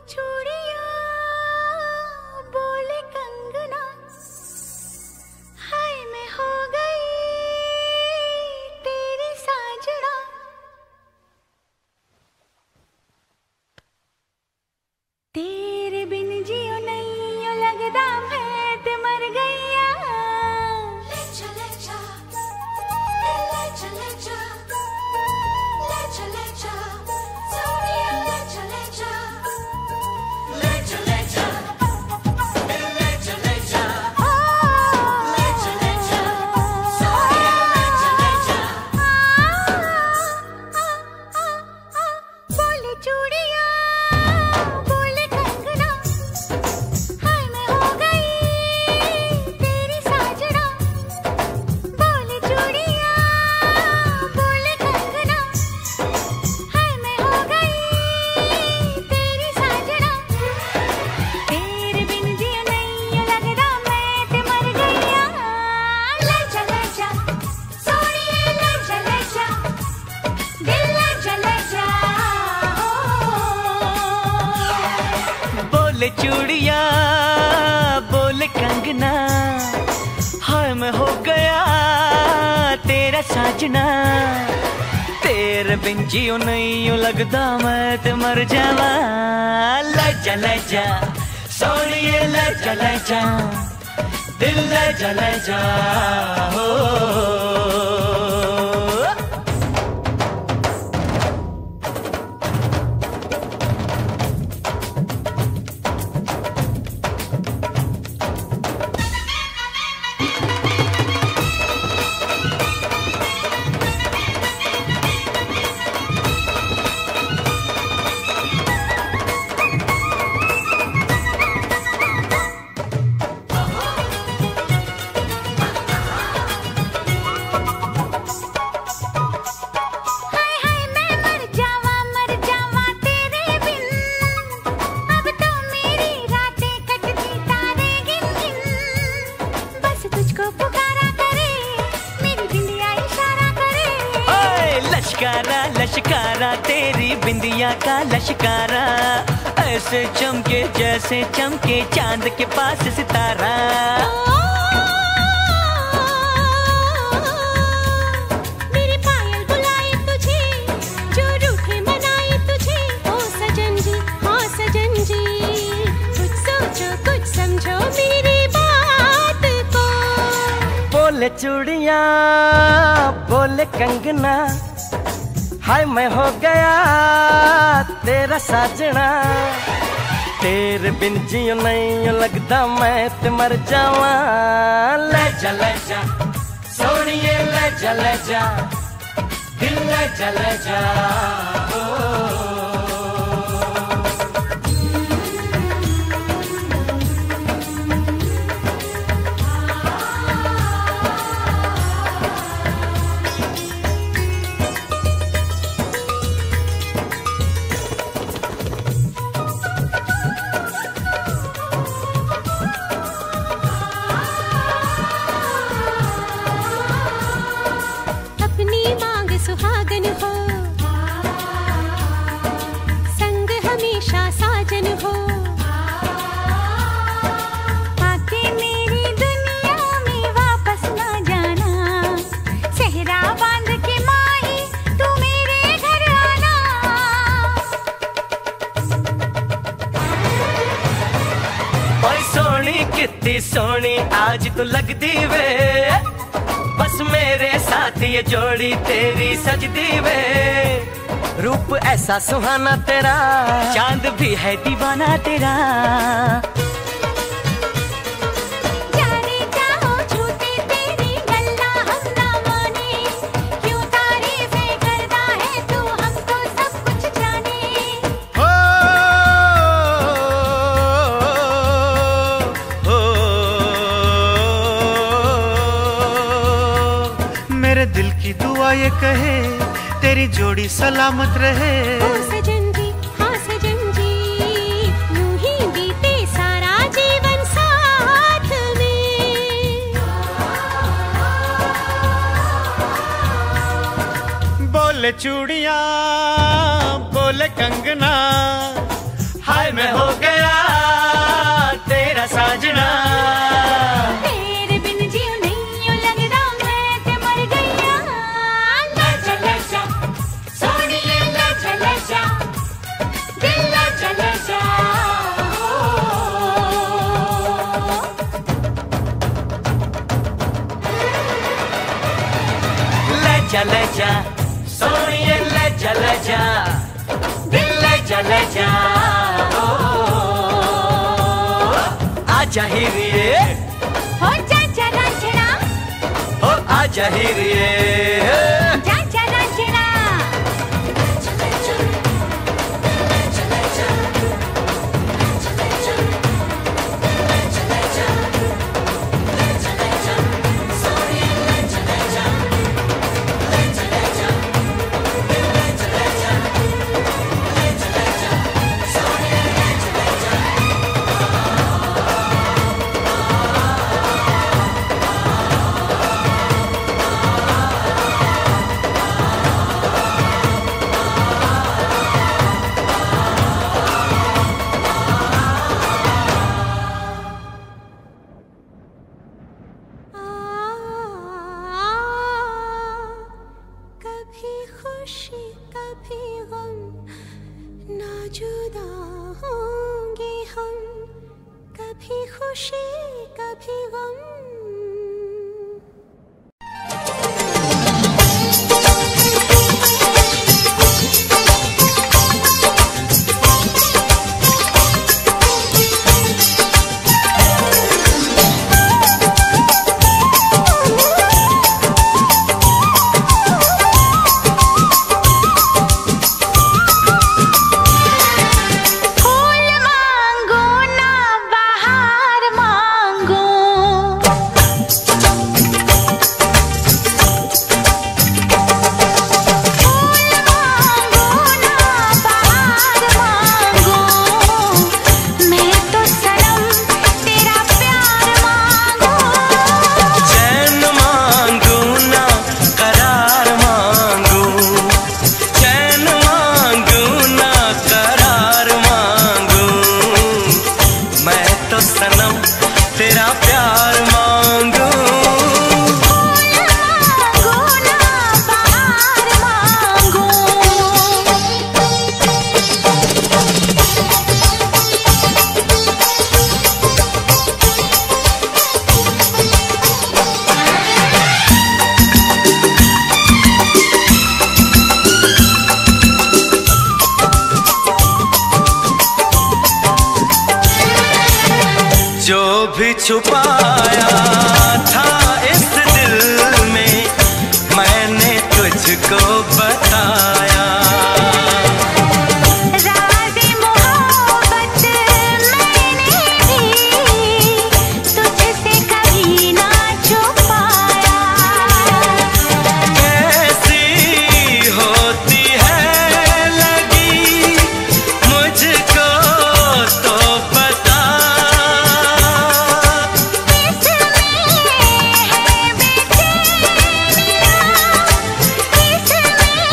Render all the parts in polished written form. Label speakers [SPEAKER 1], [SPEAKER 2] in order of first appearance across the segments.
[SPEAKER 1] चूड़ियां बोले कंगना, हाय मैं हो गई तेरी साजना। तेरे बिन जियो नहीं लगदा मैं ते मर गईया। ले चले जा, ले चले जा, ले चले जा, सोनिया ले चले जा, ले चले जा, ले चले जा, ले चले जा, सोनिया ले चले जा। बोले चूड़ियां बोले कंगना, हाय मैं हो गई तेरी साजना। बोले चूड़ियां बोले कंगना, हाय मैं हो गई तेरी साजना। तेरे बिन जियो नहीं लगदा मैं ते मर गईया। ले चले जा, सोनिए ले चले जा, दिल ले चले जा।
[SPEAKER 2] बोले चूड़िया बोले कंगना, हाय मैं हो गया तेरा साजना। तेरे बिन जियो नहीं लगदा मैं ते मर जावा। ले जा ले जा सोनिए ले जा ले जा, दिल ले जा ले जा हो।
[SPEAKER 1] हाय हाय मैं मर जावा तेरे बिन। अब तो मेरी रातें कटती तारे गिन गिन। बस तुझको पुकारा करे, मेरी बिंदिया इशारा करे।
[SPEAKER 2] ओए लश्कारा लश्कारा तेरी बिंदिया का लश्कारा, ऐसे चमके जैसे चमके चांद के पास सितारा।
[SPEAKER 1] मेरी पायल बुलाए तुझे, जो रूठे मनाए तुझे। ओ सजन जी, हाँ सजन जी, कुछ सोचो कुछ समझो मेरी बात को।
[SPEAKER 2] बोले चूड़िया बोले कंगना, हाय मैं हो गया तेरा साजना। तेरे बिन जियो नहीं लगदा मैं ते मर जावा। ले जा सोनिए ले जा, दिल ले जा ओ।
[SPEAKER 1] अपनी मांग सुहागन हो, संग हमेशा साजन हो। आके मेरी दुनिया में वापस ना जाना, सेहरा बांध के माही तू मेरे घर आना।
[SPEAKER 2] ओए सोनी कितनी सोनी आज तू लगदी वे, बस मेरे साथ ये जोड़ी तेरी सजदी वे। रूप ऐसा सुहाना तेरा, चांद भी है दीवाना तेरा।
[SPEAKER 1] जाने जाओ झूठी तेरी गल्ला हम ना माने, क्यों तारीफें करता है तू हमको सब कुछ जाने।
[SPEAKER 2] हो
[SPEAKER 3] मेरे दिल की दुआ ये कहे, तेरी जोड़ी सलामत रहे।
[SPEAKER 1] ओ सजन जी, हाँ सजन जी, यूं ही बीते सारा जीवन साथ में।
[SPEAKER 3] बोले चूड़िया बोले कंगना,
[SPEAKER 2] हाय मैं हो गया तेरा साजना।
[SPEAKER 1] तेरे बिन जियो नहीं लगदा मैं ते मर गईया। लजा लजा सोनिए लजा लजा दिल लजा लजा।
[SPEAKER 2] लजा लजा सोनिए लजा लजा दिल लजा लजा। आजा हीरिए
[SPEAKER 1] हो चाचा रांझना
[SPEAKER 2] हो आजा हीरिए
[SPEAKER 1] चाचा रांझना। कभी खुशी कभी गम ना जुदा होंगे हम। कभी खुशी कभी गम। फूल मांगो ना बाहर मांगो।
[SPEAKER 2] भी छुपाया था इस दिल में मैंने तुझको बताया।
[SPEAKER 1] राज़े मोहब्बत मैंने भी तुझसे कभी ना छुपाया।
[SPEAKER 2] कैसी होती है लगी मुझको तो पता।
[SPEAKER 1] इसमें है बेचैनियाँ, इसमें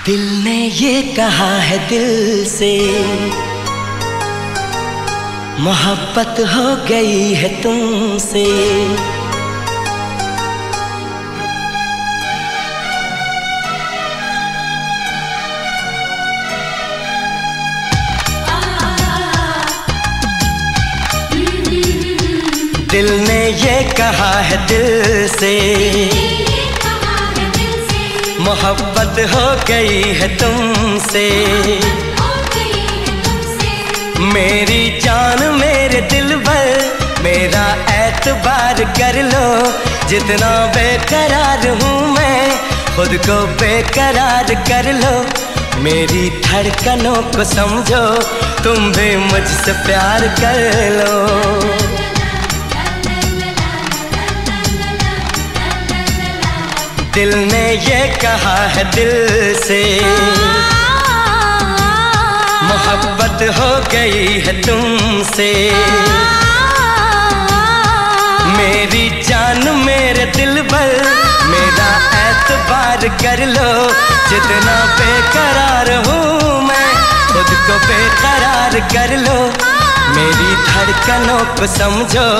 [SPEAKER 2] दिल ने ये कहा है दिल से, मोहब्बत हो गई है तुमसे। दिल ने ये कहा है दिल से, मोहब्बत हो गई है तुमसे। मेरी जान मेरे दिल भर मेरा एतबार कर लो, जितना बेकरार हूँ मैं खुद को बेकरार कर लो। मेरी धड़कनों को समझो, तुम भी मुझसे प्यार कर लो। दिल ने ये कहा है दिल से, मोहब्बत हो गई है तुमसे। मेरी जान मेरे दिल भर मेरा एतबार कर लो, जितना बेकरार हूँ मैं खुद को बेकरार कर लो। मेरी धड़कनों को समझो,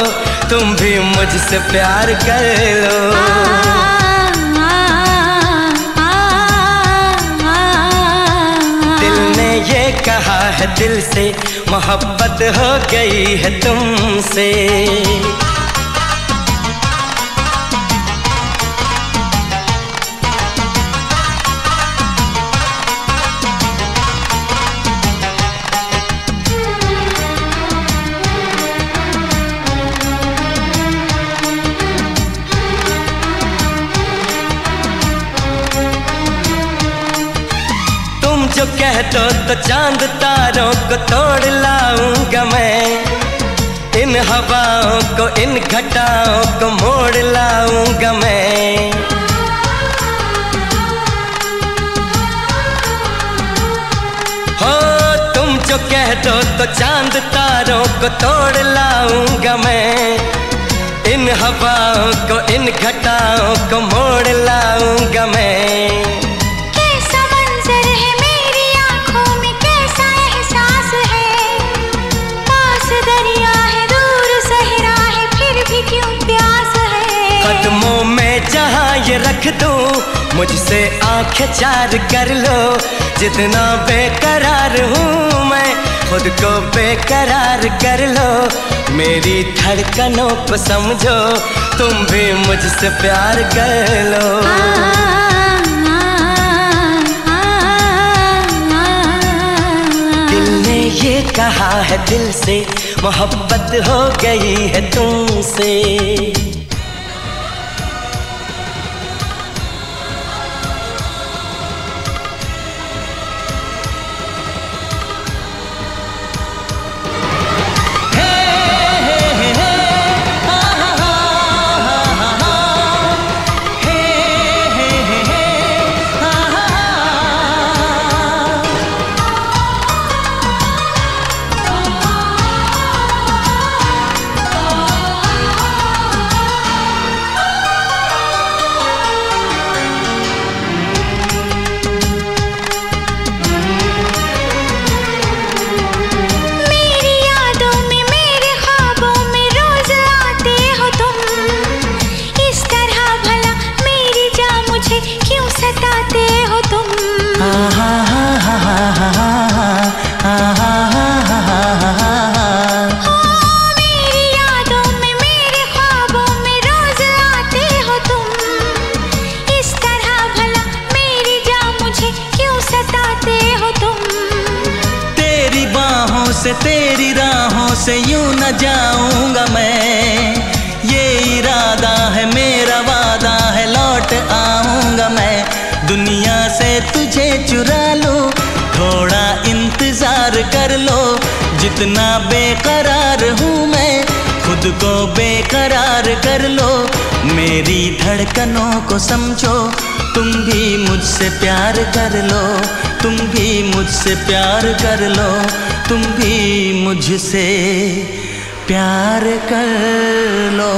[SPEAKER 2] तुम भी मुझसे प्यार कर लो। ये कहा है दिल से, मोहब्बत हो गई है तुमसे। जो कह दो तो चांद तारों को तोड़ लाऊंगा मैं, इन हवाओं को इन घटाओं को मोड़ लाऊंगा मैं। हो तुम जो कह दो तो चांद तारों को तोड़ लाऊंगा मैं, इन हवाओं को इन घटाओं को मोड़ लाऊंगा मैं। कदमों में जहाँ ये रख दूँ, मुझसे आंखें चार कर लो। जितना बेकरार हूँ मैं खुद को बेकरार कर लो। मेरी धड़कनों को समझो, तुम भी मुझसे प्यार कर लो। दिल ने ये कहा है दिल से, मोहब्बत हो गई है तुमसे।
[SPEAKER 4] से तेरी राहों से यूं न जाऊंगा मैं, ये इरादा है मेरा वादा है लौट आऊंगा मैं। दुनिया से तुझे चुरा लूं, थोड़ा इंतजार कर लो। जितना बेकरार हूँ मैं खुद को बेकरार कर लो। मेरी धड़कनों को समझो, तुम भी मुझसे प्यार कर लो। तुम भी मुझसे प्यार कर लो। तुम भी मुझसे प्यार कर लो।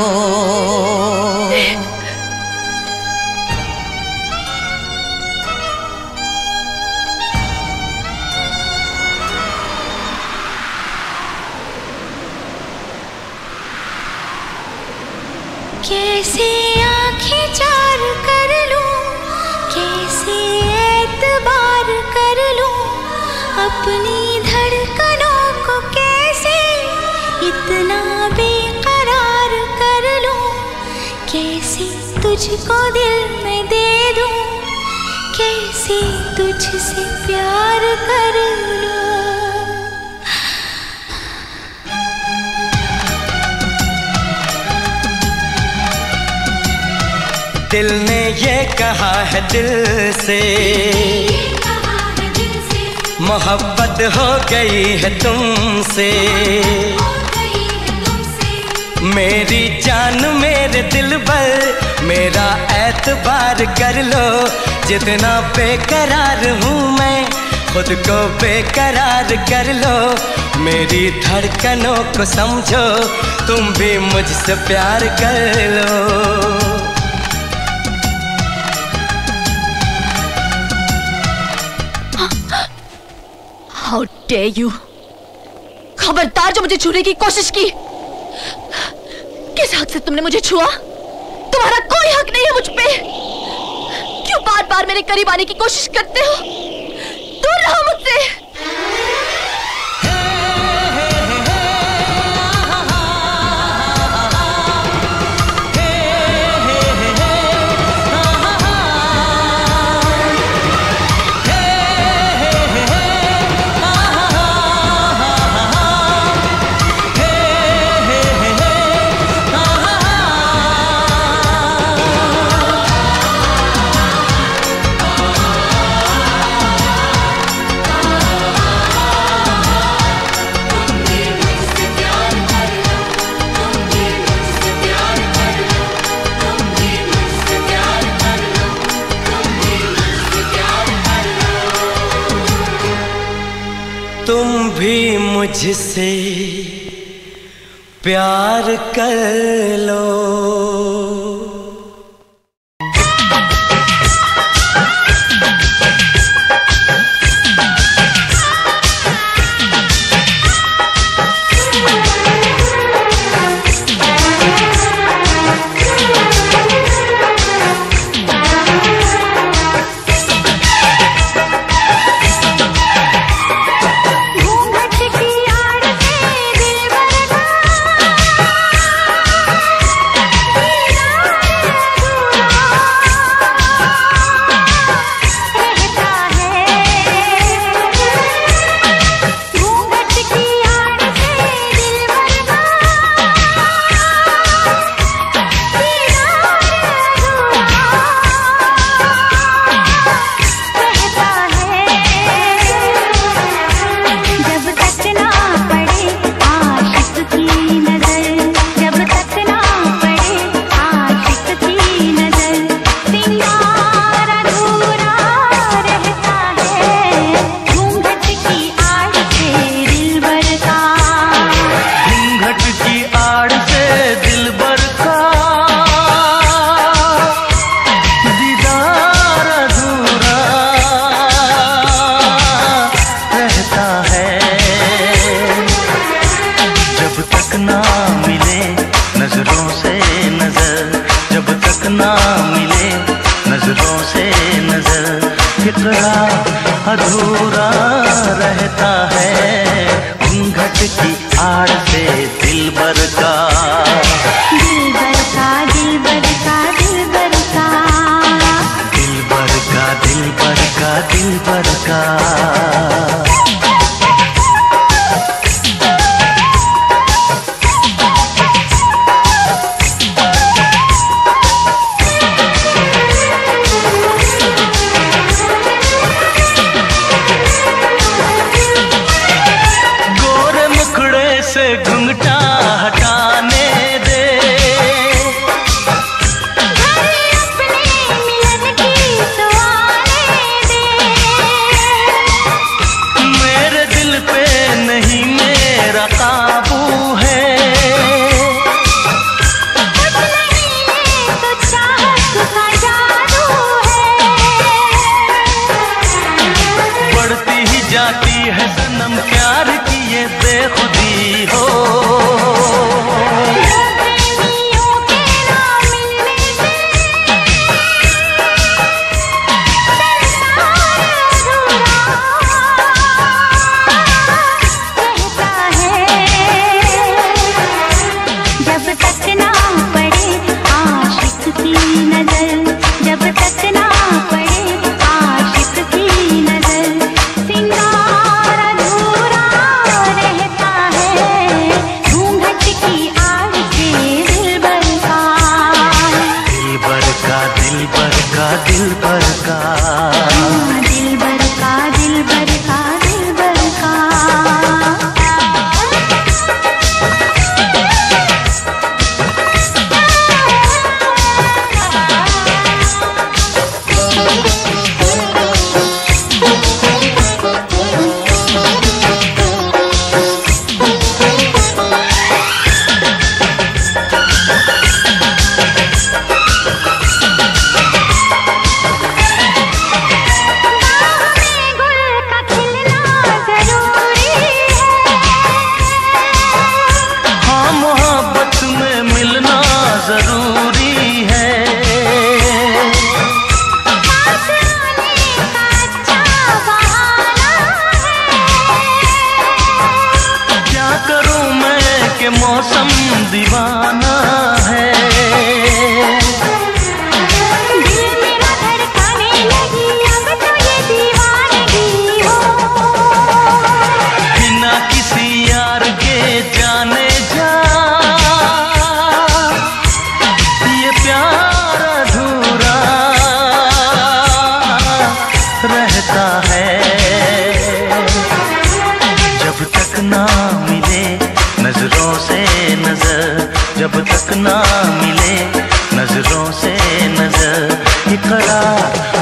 [SPEAKER 1] अपनी धड़कनों को कैसे इतना बेकरार कर लूं, कैसे तुझको दिल में दे दूं, कैसे तुझसे प्यार कर लूं।
[SPEAKER 2] दिल ने ये कहा है दिल से, मोहब्बत हो गई है तुमसे। मेरी जान मेरे दिल पर मेरा एतबार कर लो, जितना बेकरार हूँ मैं खुद को बेकरार कर लो। मेरी धड़कनों को समझो, तुम भी मुझसे प्यार कर लो।
[SPEAKER 5] How dare you! खबरदार जो मुझे छूने की कोशिश की। किस हक से तुमने मुझे छुआ? तुम्हारा कोई हक नहीं है मुझ पे। क्यों बार बार मेरे करीब आने की कोशिश करते हो? दूर रहो मुझसे।
[SPEAKER 2] तुम भी मुझसे प्यार कर लो।
[SPEAKER 4] अधूरा रहता है घूंघट की आड़ से दिलबर का,
[SPEAKER 1] दिलबर का, दिलबर का, दिलबर का,
[SPEAKER 4] दिलबर का, दिलबर का, दिलबर का।
[SPEAKER 2] घुंघटा हटाने दे,
[SPEAKER 1] अपने मिलन की तो आने दे।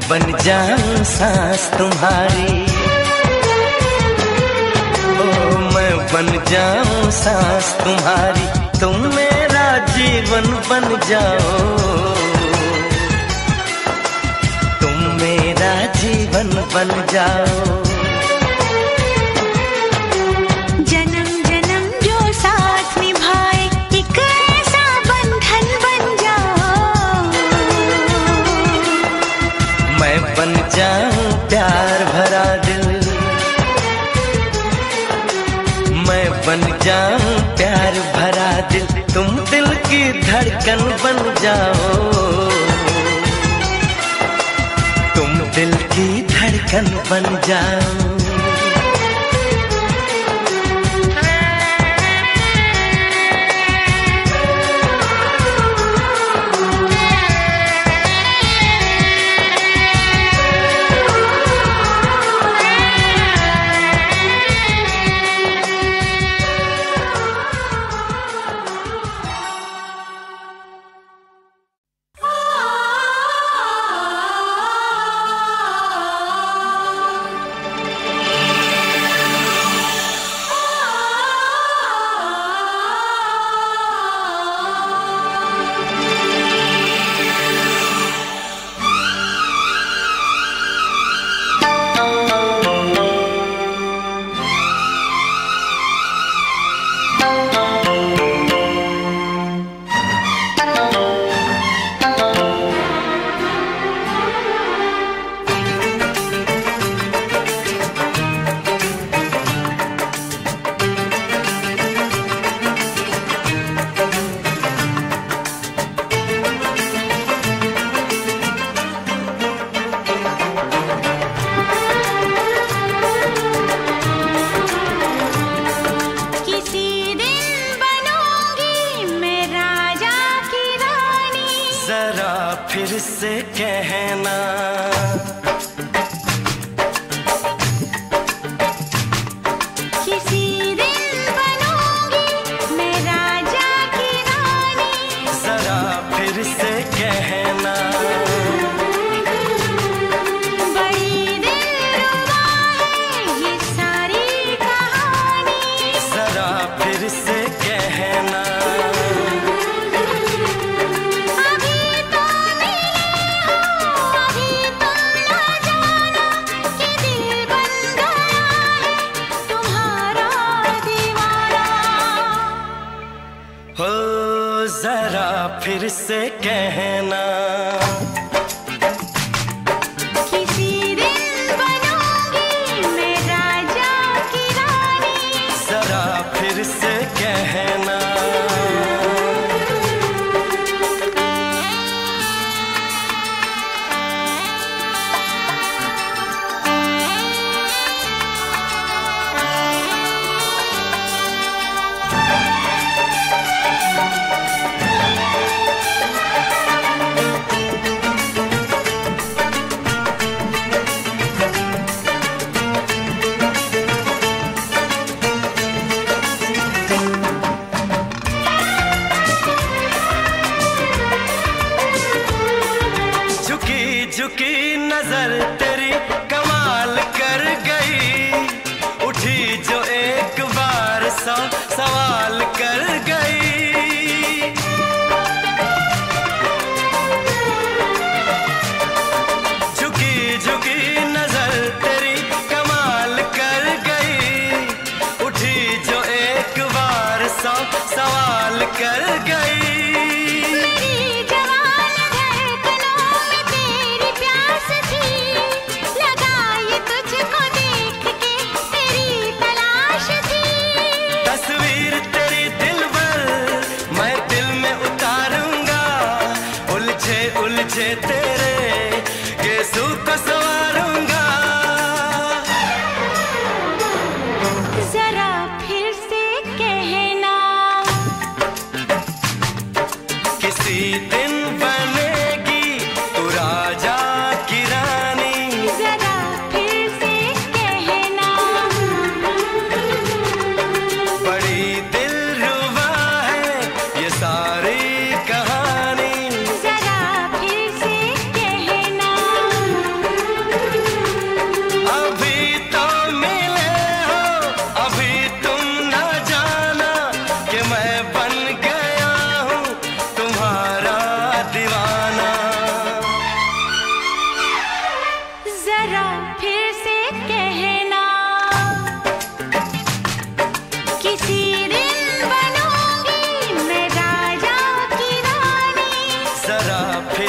[SPEAKER 4] मैं बन जाऊं सांस तुम्हारी, ओ मैं बन जाऊं सांस तुम्हारी, तुम मेरा जीवन बन जाओ, तुम मेरा जीवन बन जाओ।
[SPEAKER 1] जन्म जन्म जो साथ निभाए एक ऐसा बंधन बन जाओ,
[SPEAKER 4] मैं बन जाऊं प्यार भरा दिल, मैं बन जाऊं प्यार भरा दिल, तुम दिल की धड़कन बन जाओ, तुम दिल की धड़कन बन जाओ। फिर से कहना,
[SPEAKER 1] किसी दिन बनूंगी मैं राजा की रानी,
[SPEAKER 4] जरा फिर से कहना,
[SPEAKER 1] बड़ी दिलरुबा है ये सारी कहानी,
[SPEAKER 4] जरा फिर से कहना, जरा फिर से कहना,
[SPEAKER 1] किसी दिन बनूंगी मैं राजा की रानी,
[SPEAKER 4] जरा फिर से कहना, झुकी नजर तेरी कमाल कर गई, उठी जो एक बार सौ सवाल कर गई, झुकी झुकी नजर तेरी कमाल कर गई, उठी जो एक बार सौ सवाल कर गई, उलझे तेरे गेसू को संवारूंगा,
[SPEAKER 1] जरा फिर से कहना,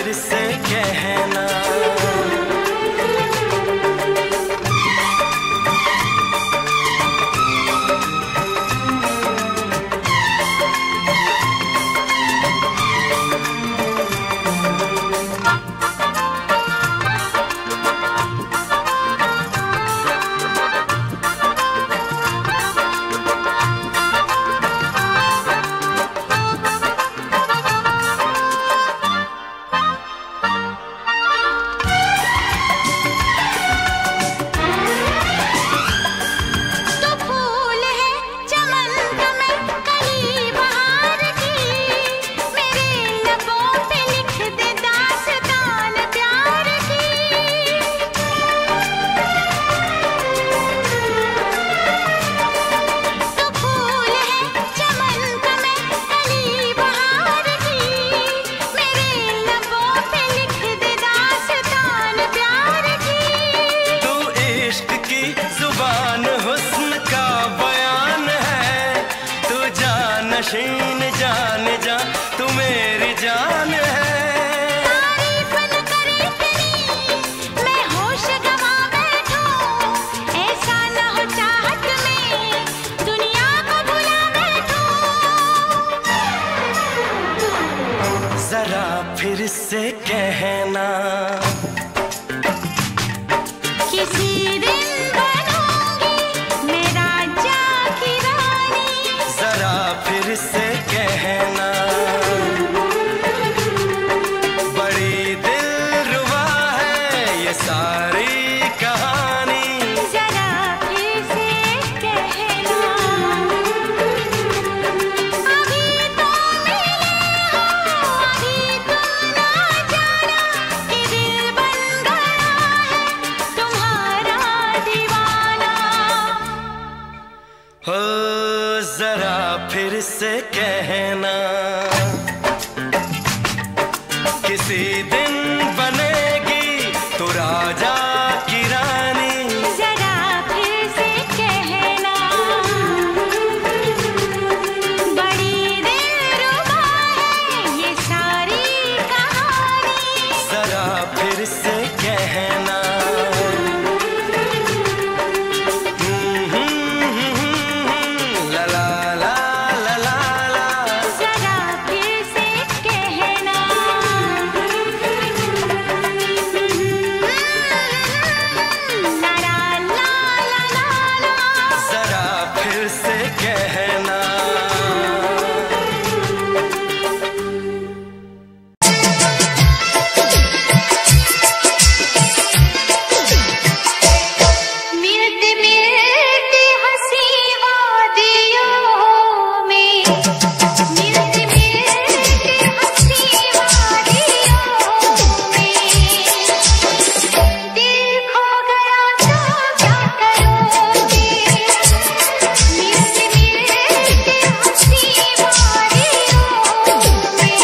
[SPEAKER 4] फिर से कहना। जान जा तू मेरी जान है।
[SPEAKER 1] तारीफ न करे तेरी मैं होश गवा बैठूं, ऐसा न हो चाहत में दुनिया को भुला बैठूं।
[SPEAKER 4] जरा फिर से कहना
[SPEAKER 1] किसी दिन बनूंगी मैं राजा की रानी।
[SPEAKER 4] जरा फिर से कहना बड़ी दिलरुबा है ये सारी कहानी।
[SPEAKER 1] जरा फिर से कहना अभी तो मिले हो, अभी तुम ना जाना कि दिल बन गया है तुम्हारा दीवाना।
[SPEAKER 4] हो जरा फिर से कहना किसी दिन बनेगी तू राजा की रानी।
[SPEAKER 1] जरा फिर से कहना बड़ी दिलरुबा है ये सारी कहानी।
[SPEAKER 4] जरा फिर से कहना ला ला ला ला ला ला।
[SPEAKER 1] जरा फिर से कहना ला ला ला ला ला।
[SPEAKER 4] जरा फिर से कहना
[SPEAKER 1] मिलते मिलते हंसी वादियों में, मिलते मिलते हंसी वादियों में दिल खो गया तो क्या करोगे। मिलते मिलते हंसी वादियों में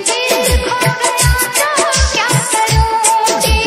[SPEAKER 1] दिल खो गया तो क्या करोगे।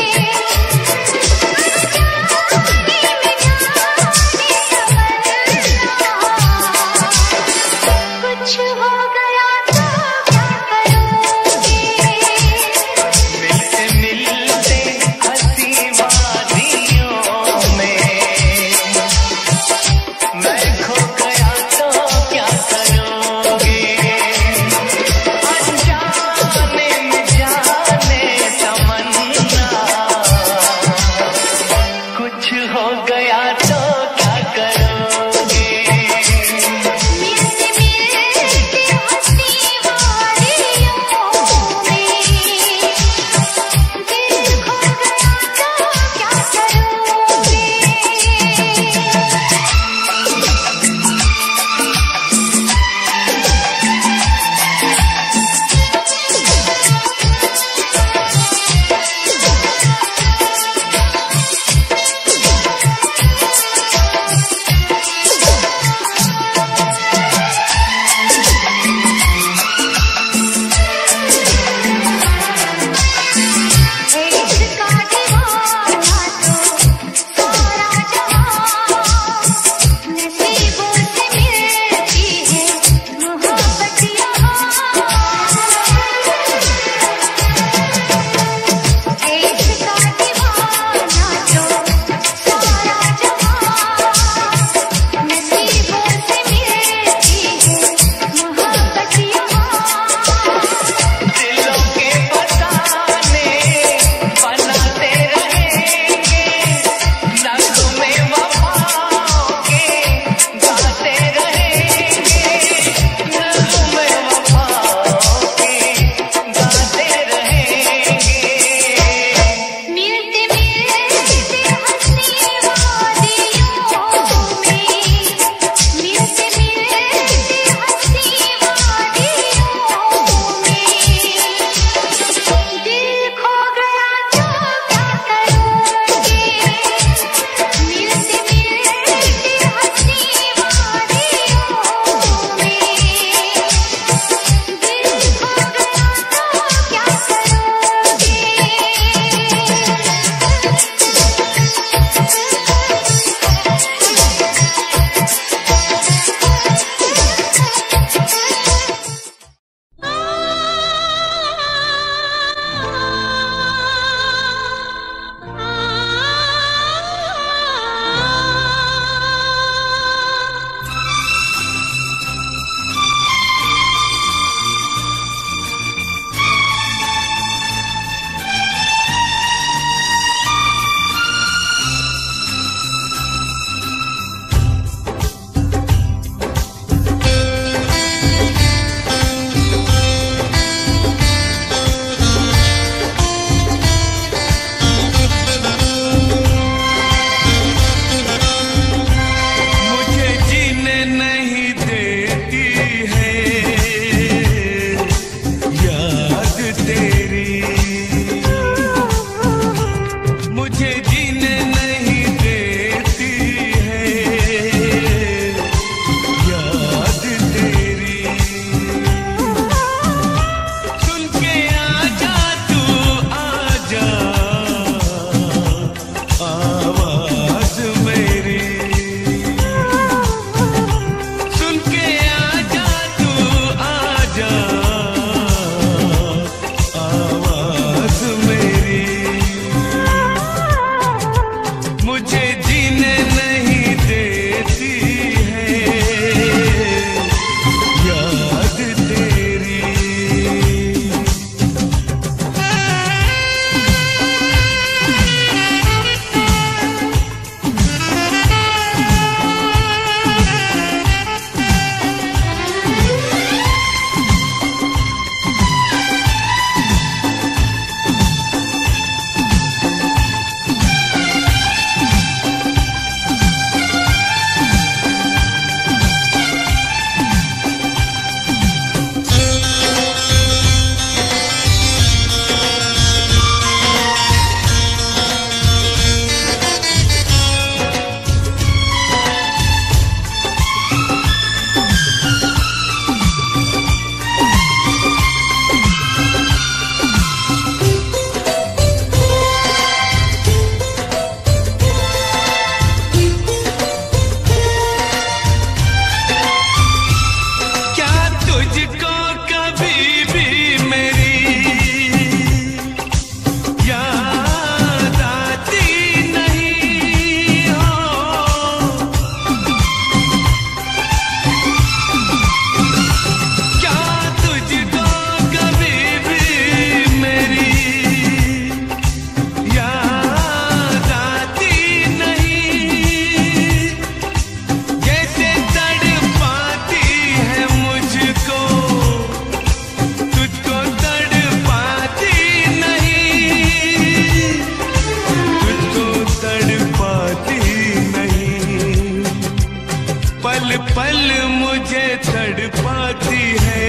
[SPEAKER 6] पल मुझे तड़पाती है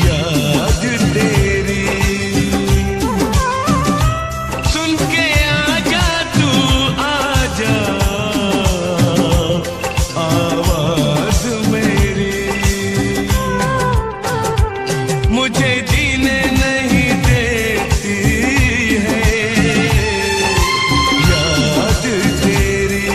[SPEAKER 6] याद तेरी। सुन के आजा तू आजा आवाज मेरी, मुझे जीने नहीं देती है याद तेरी।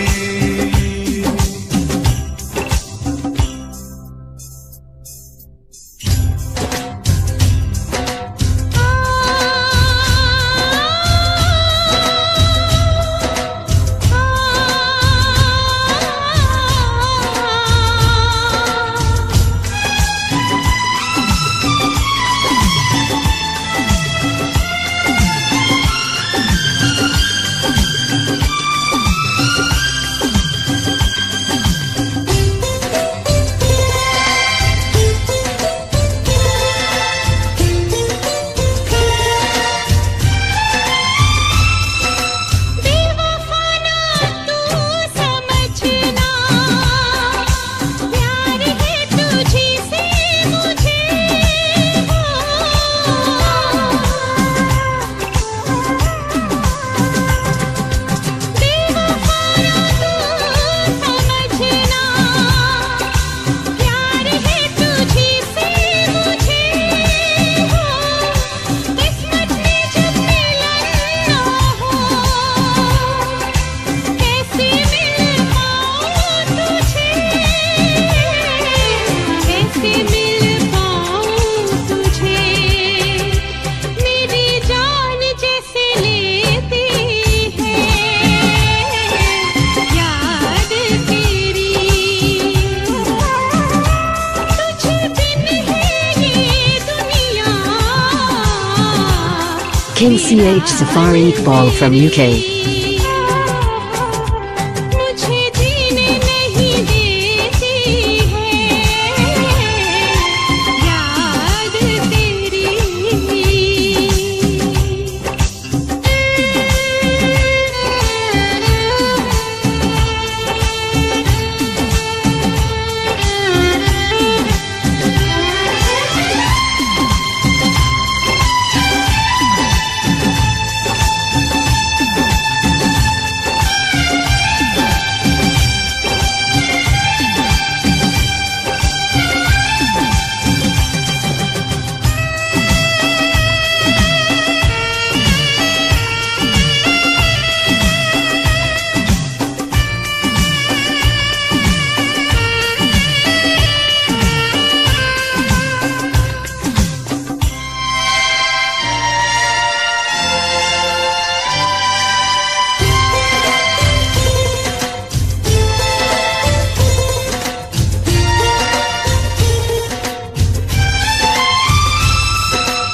[SPEAKER 7] King CH Safari Iqbal from UK.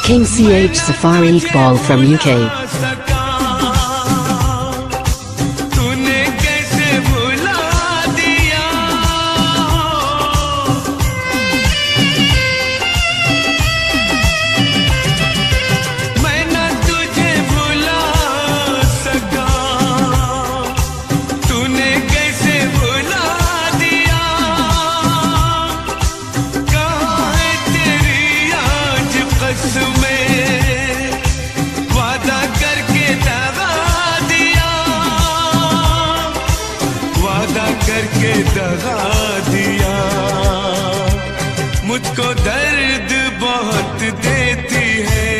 [SPEAKER 7] King CH Safari Iqbal from UK.
[SPEAKER 6] तूने कैसे भुला दिया, मैं ना तुझे भुला सका। तूने कैसे भुला दिया, कहाँ है तेरी आज कसमें, वादा करके दगा दिया, वादा करके दगा दिया। मुझको दर्द बहुत देती है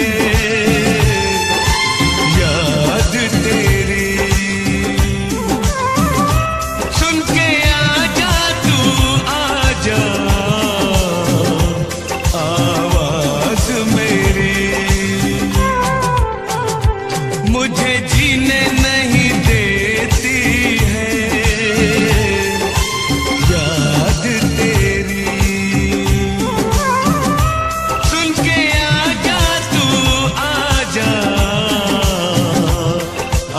[SPEAKER 6] याद तेरी। सुन के आजा तू आजा आवाज मेरी, मुझे जीने नहीं देती है याद तेरी। सुन के आजा तू आजा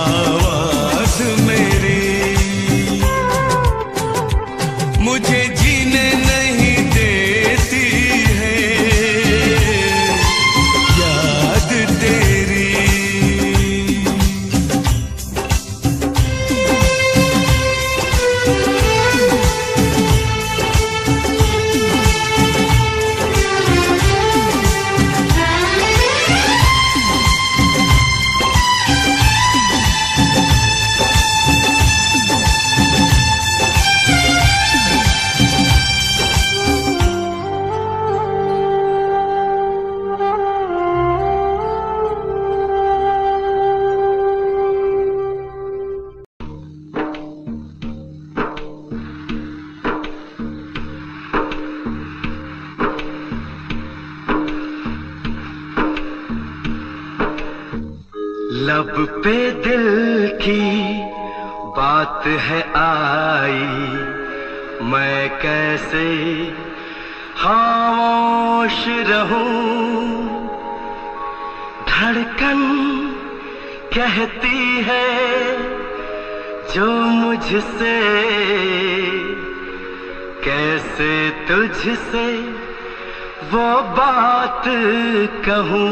[SPEAKER 6] आवाज मेरी, मुझे जीने नहीं देती है याद तेरी।
[SPEAKER 8] लब पे दिल की बात है आई, मैं कैसे खामोश रहूं। धड़कन कहती है जो मुझसे, कैसे तुझसे वो बात कहूं।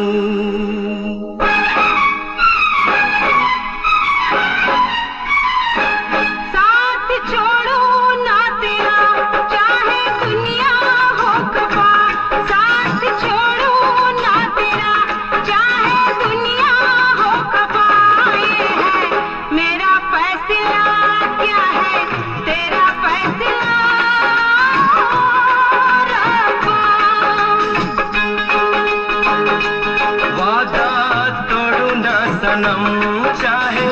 [SPEAKER 8] चाहे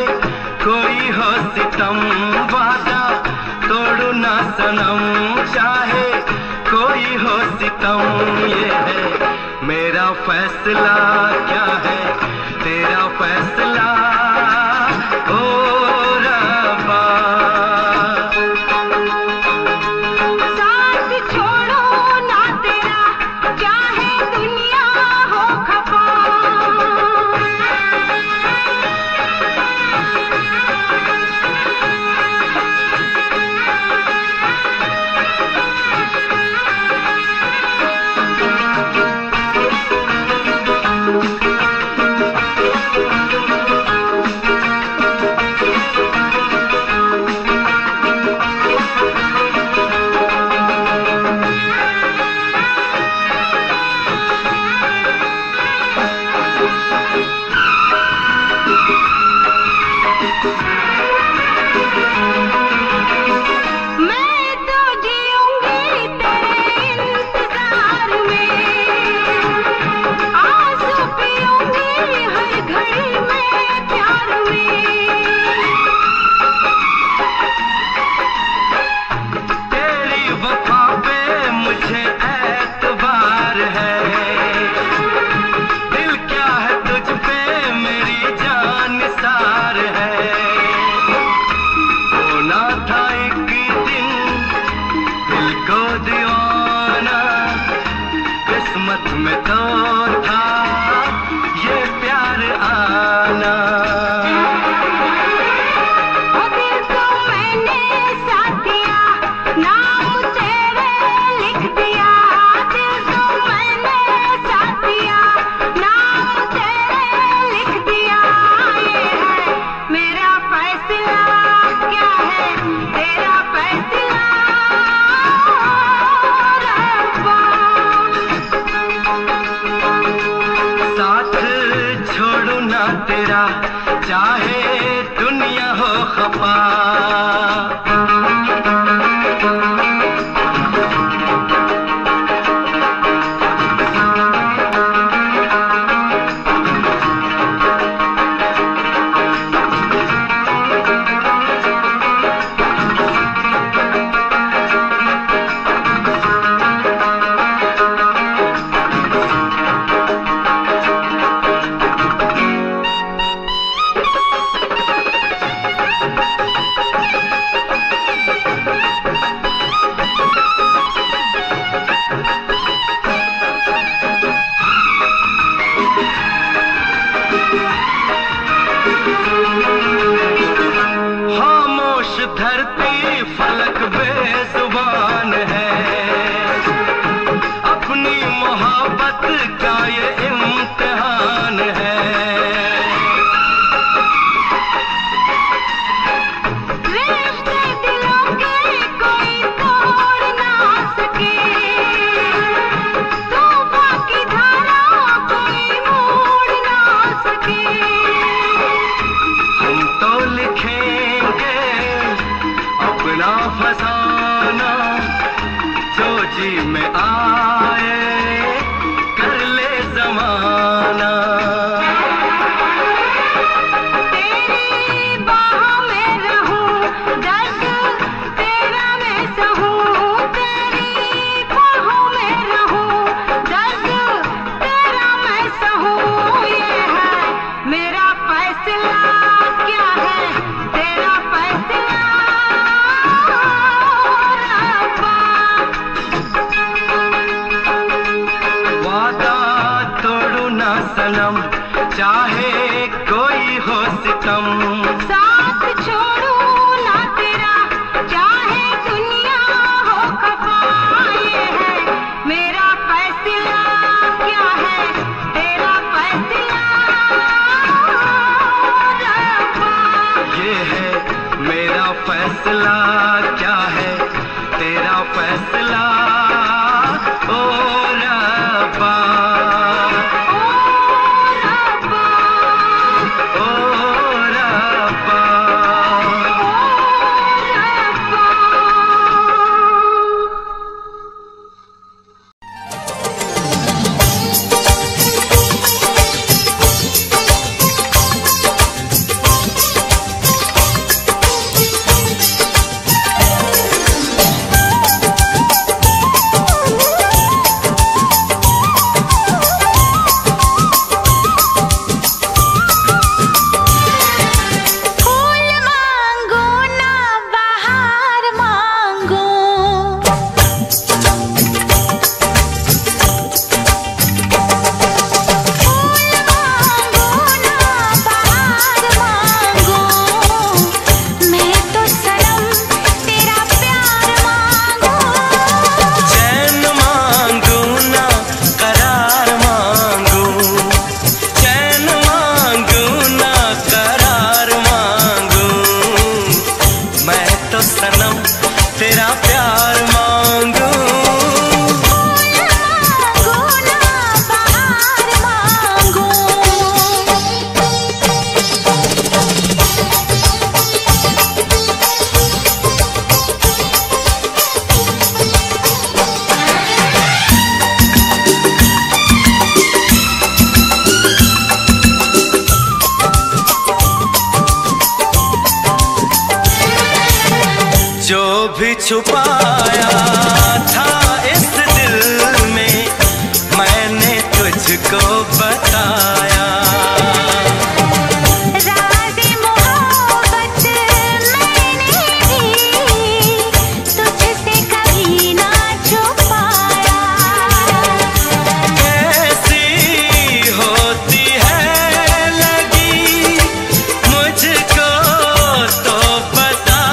[SPEAKER 8] कोई हो सितम, वादा तोड़ू ना सनम, चाहे कोई हो सितम। ये है मेरा फैसला, क्या है तेरा फैसला ओ रब्बा।
[SPEAKER 1] साथ छोड़ो ना तेरा चाहे दुनिया हो खफा। में तो था ये प्यार आना।
[SPEAKER 9] दिल को मैंने साथ दिया, नाम तेरे लिख दिया। दिल को मैंने साथ दिया, नाम तेरे लिख दिया। ये है मेरा फैसला, क्या है तेरा फैसला रब्बा।
[SPEAKER 8] साथ छोड़ू ना तेरा, चाहे दुनिया हो खफा। खामोश धरती फलक बेजुबान है, अपनी मोहब्बत का ये इम्तिहान है।
[SPEAKER 9] रिश्ते दिलों के कोई तोड़ ना सके, तूफान की धारा कोई मोड़ ना सके।
[SPEAKER 8] हम तो लिखेंगे अपना फसाना, जो जी में आए कर ले जमाना।
[SPEAKER 9] तेरी बाहों में रहूं, दर्द तेरा मैं सहूं। तेरी बाहों में रहूं, दर्द तेरा मैं सहूं। ये है मेरा फैसला,
[SPEAKER 8] सितम।
[SPEAKER 9] साथ छोड़ू ना तेरा चाहे दुनिया हो खफा, ये है मेरा फैसला, क्या है तेरा फैसला रब्बा।
[SPEAKER 8] ये है मेरा फैसला, क्या है तेरा फैसला ओ रब्बा। छुपाया था इस दिल में मैंने तुझको बताया।
[SPEAKER 1] राज़े मोहब्बत मैंने भी तुझसे कभी ना छुपाया।
[SPEAKER 8] कैसी होती है लगी मुझको तो बता।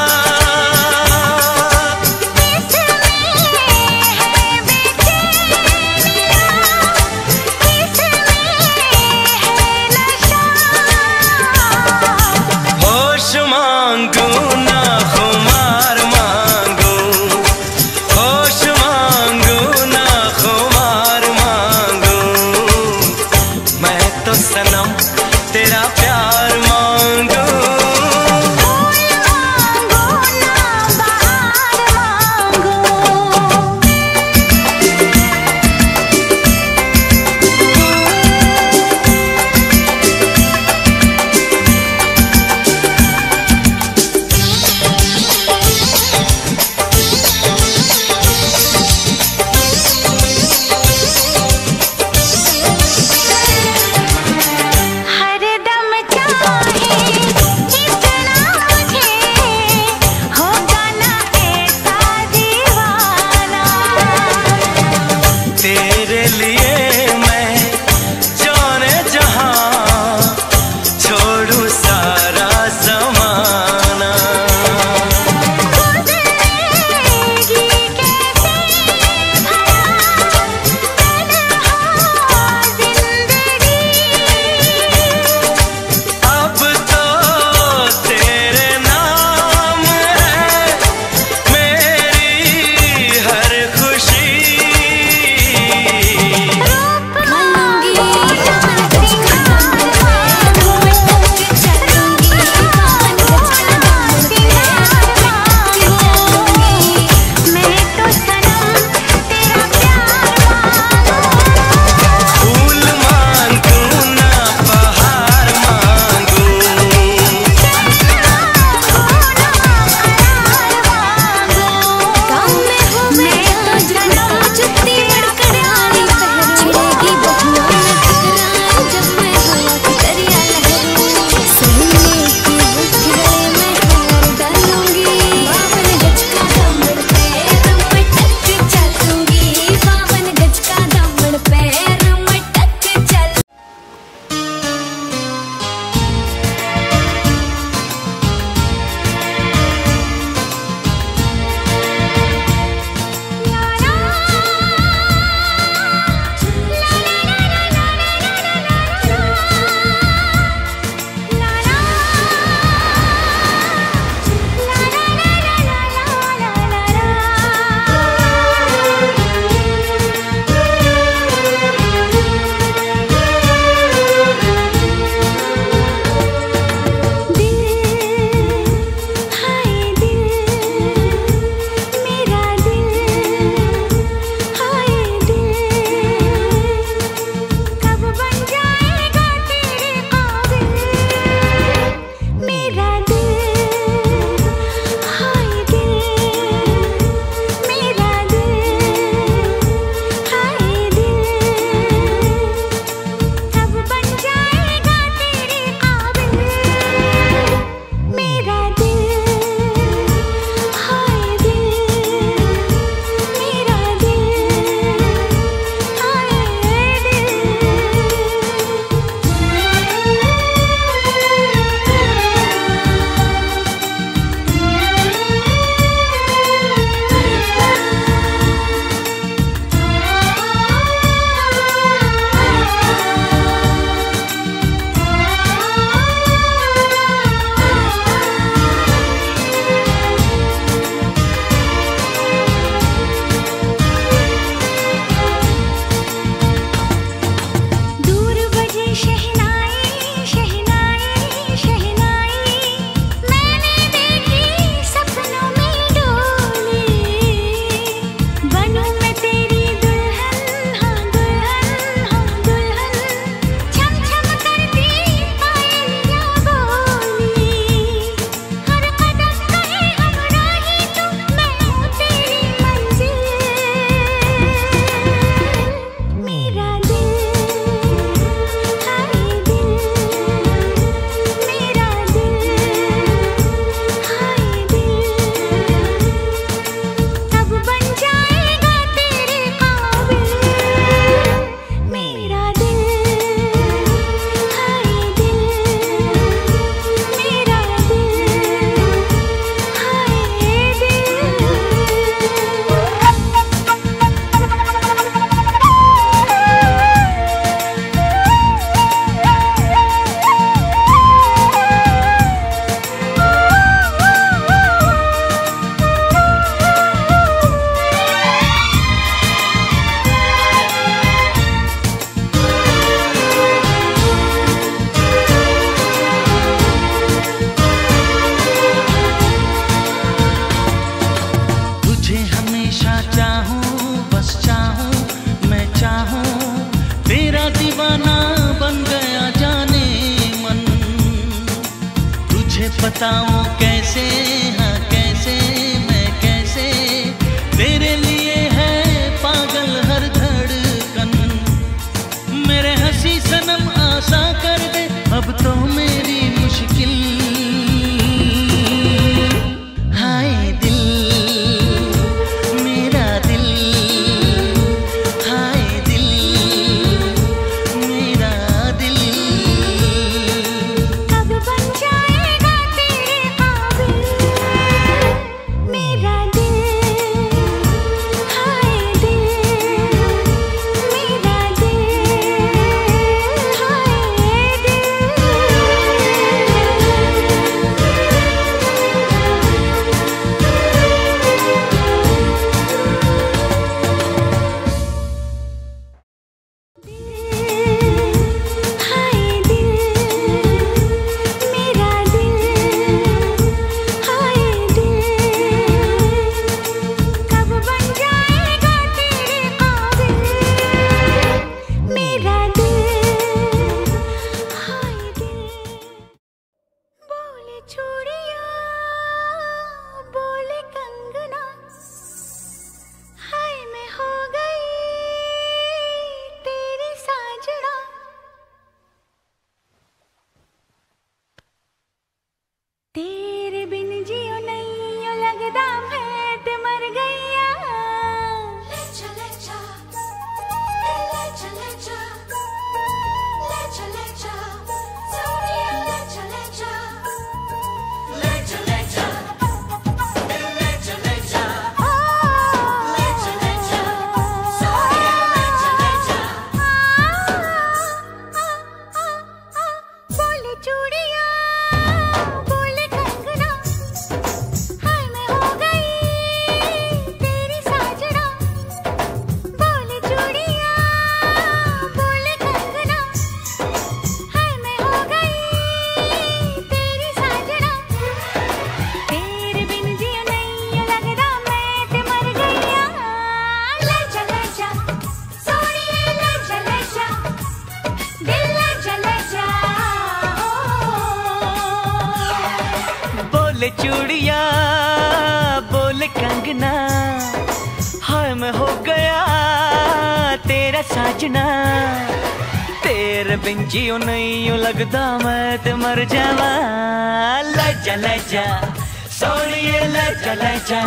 [SPEAKER 4] बताऊं कैसे, हाँ कैसे, मैं कैसे तेरे लिए है पागल हर धड़कन। मेरे हंसी सनम आसा कर दे अब तो मेरी मुश्किल। हाय दिल मेरा दिल, हाय दिल मेरा दिल।
[SPEAKER 1] कब बन जाएगा तेरे काबिल मेरा दिल, हाय दिल मेरा दिल, हाय दिल। हाय दिल मेरा दिल, हाय दिल। कब बन जाएगा तेरे काबिल मेरा दिल, हाय दिल। बोले चूड़ियां बोले कंगना, हाय मैं हो गई तेरी साजना। तेरे बिन जियो नहीं लगदा मैं ते मर गईया। ले चले जा, ले चले जा, ले चले जा, सोनिया ले चले जा, ले चले जा, ले चले जा, ले चले जा, सोनिया ले चले जा। बोले चूड़ियां बोले कंगना, हाय मैं हो गई तेरी साजना। बोले चूड़ियां बोले कंगना, हाय मैं हो गई तेरी साजना। तेरे बिन जियो नहीं लगदा मैं ते मर गईया। ले चले जा सोनिए ले चले जा, दिल ले चले जा।
[SPEAKER 2] बोले चूड़िया बोले कंगना, हाय मैं हो गया तेरा साजना। तेरे बिन जियो नहीं लगदा मैं ते मर जावा। ले जा ले जा सोनिए ले जा ले जा,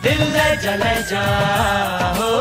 [SPEAKER 2] दिल ले जा ले जा हो।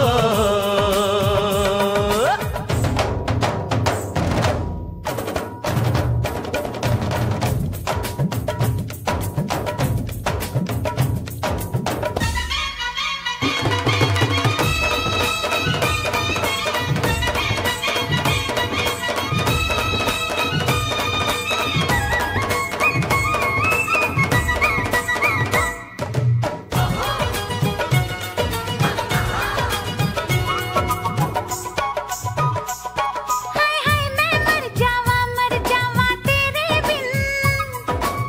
[SPEAKER 1] हाय हाय मैं मर जावा तेरे बिन।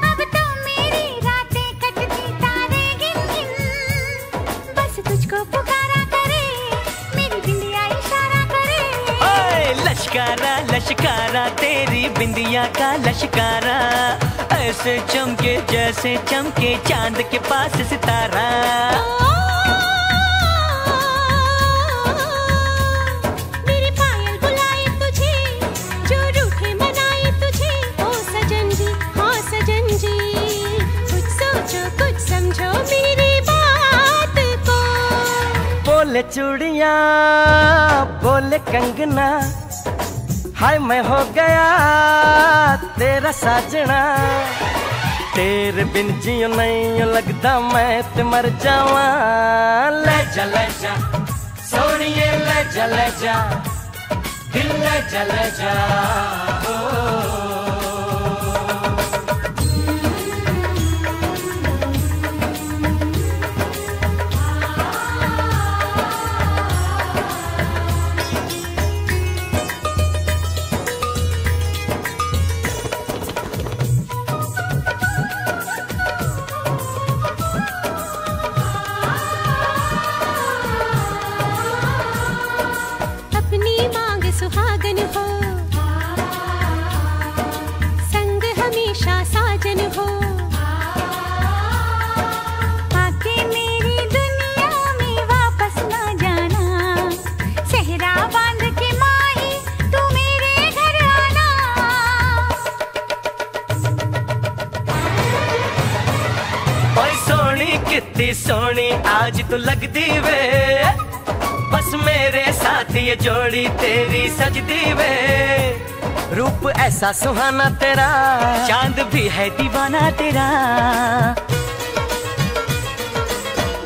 [SPEAKER 1] अब तो मेरी रातें कटती तारे गिन गिन। बस तुझको पुकारा करे मेरी बिंदिया इशारा करे।
[SPEAKER 2] ओए लश्कारा लश्कारा तेरी बिंदिया का लश्कारा, ऐसे चमके जैसे चमके चांद के पास सितारा।
[SPEAKER 1] मेरी पायल बुलाए तुझे, जो रूठे मनाए तुझे। ओ सजन जी, हाँ सजन जी, कुछ सोचो कुछ समझो मेरी बात को।
[SPEAKER 2] बोले चूड़िया बोले कंगना, हाय मैं हो गया तेरा साजना। तेरे बिन जियो नहीं लगदा मैं ते मर जावा। ले जा सोनिए ले जा, दिल ले जा ओ।
[SPEAKER 1] सुहागन हो, संग हमेशा साजन हो।
[SPEAKER 2] आज तो लगती वे, बस मेरे साथ ये जोड़ी तेरी सजदी वे। रूप ऐसा सुहाना तेरा, चांद भी है दीवाना तेरा।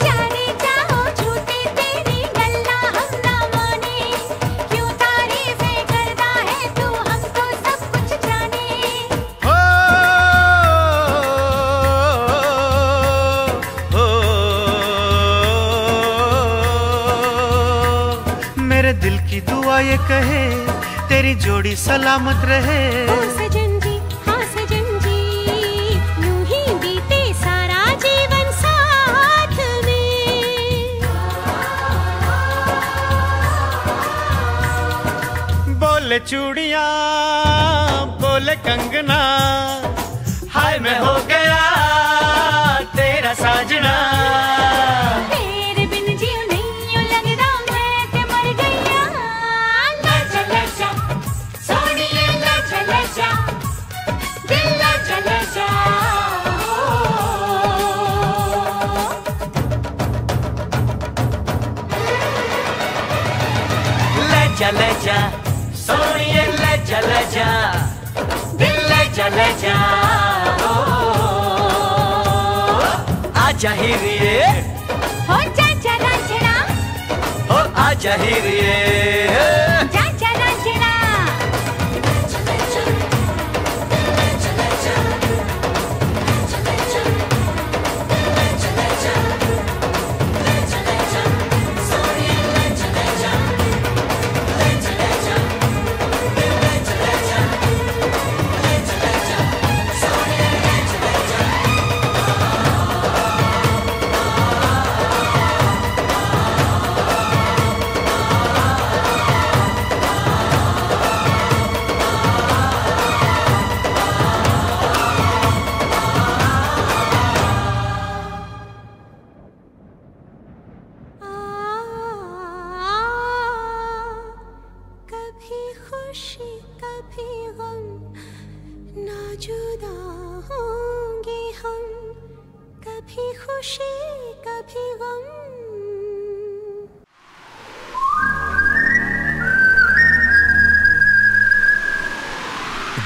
[SPEAKER 1] जाने चाहो झूठी तेरी गल्ला हम ना माने, क्यों तारीफें करता है तू, हम तो सब कुछ जाने।
[SPEAKER 3] मेरे दिल की दुआ ये कहे तेरी जोड़ी सलामत रहे।
[SPEAKER 1] ओ सजन जी, हाँ सजन जी, यूं ही बीते सारा जीवन साथ में।
[SPEAKER 3] बोले चूड़ियां बोले कंगना,
[SPEAKER 2] हाय मैं हो गया तेरा साजना।
[SPEAKER 1] तेरे बिन जियो नहीं यूं लगदा मैं ते मर गईया। लजा लजा सोनिए लजा लजा, दिल लजा लजा।
[SPEAKER 2] लजा लजा सोनिए लजा लजा, दिल लजा लजा। आजा हीरिए,
[SPEAKER 1] हो चाचा रांझना,
[SPEAKER 2] ओ आजा हीरिए।
[SPEAKER 1] चाचा रांझना। कभी खुशी कभी गम, ना जुदा होंगे हम, कभी खुशी कभी गम।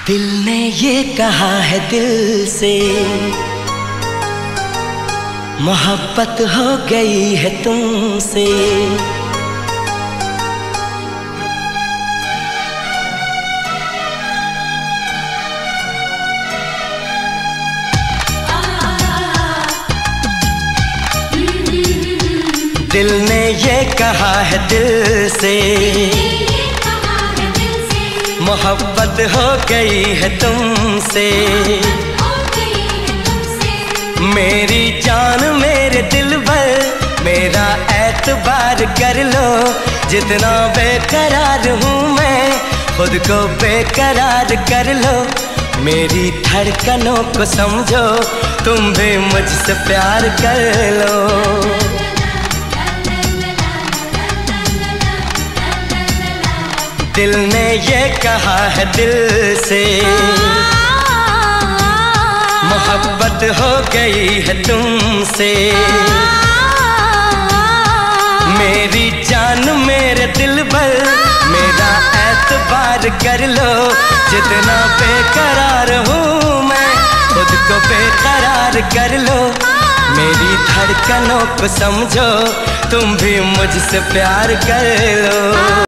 [SPEAKER 4] दिल ने ये कहा है दिल से, मोहब्बत हो गई है तुमसे। दिल ने ये कहा है दिल से, मोहब्बत हो गई है तुमसे। मेरी जान मेरे दिल भर, मेरा एतबार कर लो। जितना बेकरार हूँ मैं, खुद को बेकरार कर लो। मेरी धड़कनों को समझो, तुम भी मुझसे प्यार कर लो। दिल ने ये कहा है दिल से, मोहब्बत हो गई है तुमसे। मेरी जान मेरे दिल भर, मेरा एतबार कर लो। जितना बेकरार हूँ मैं, खुद को बेकरार कर लो। मेरी धड़कनों को समझो, तुम भी मुझसे प्यार कर लो।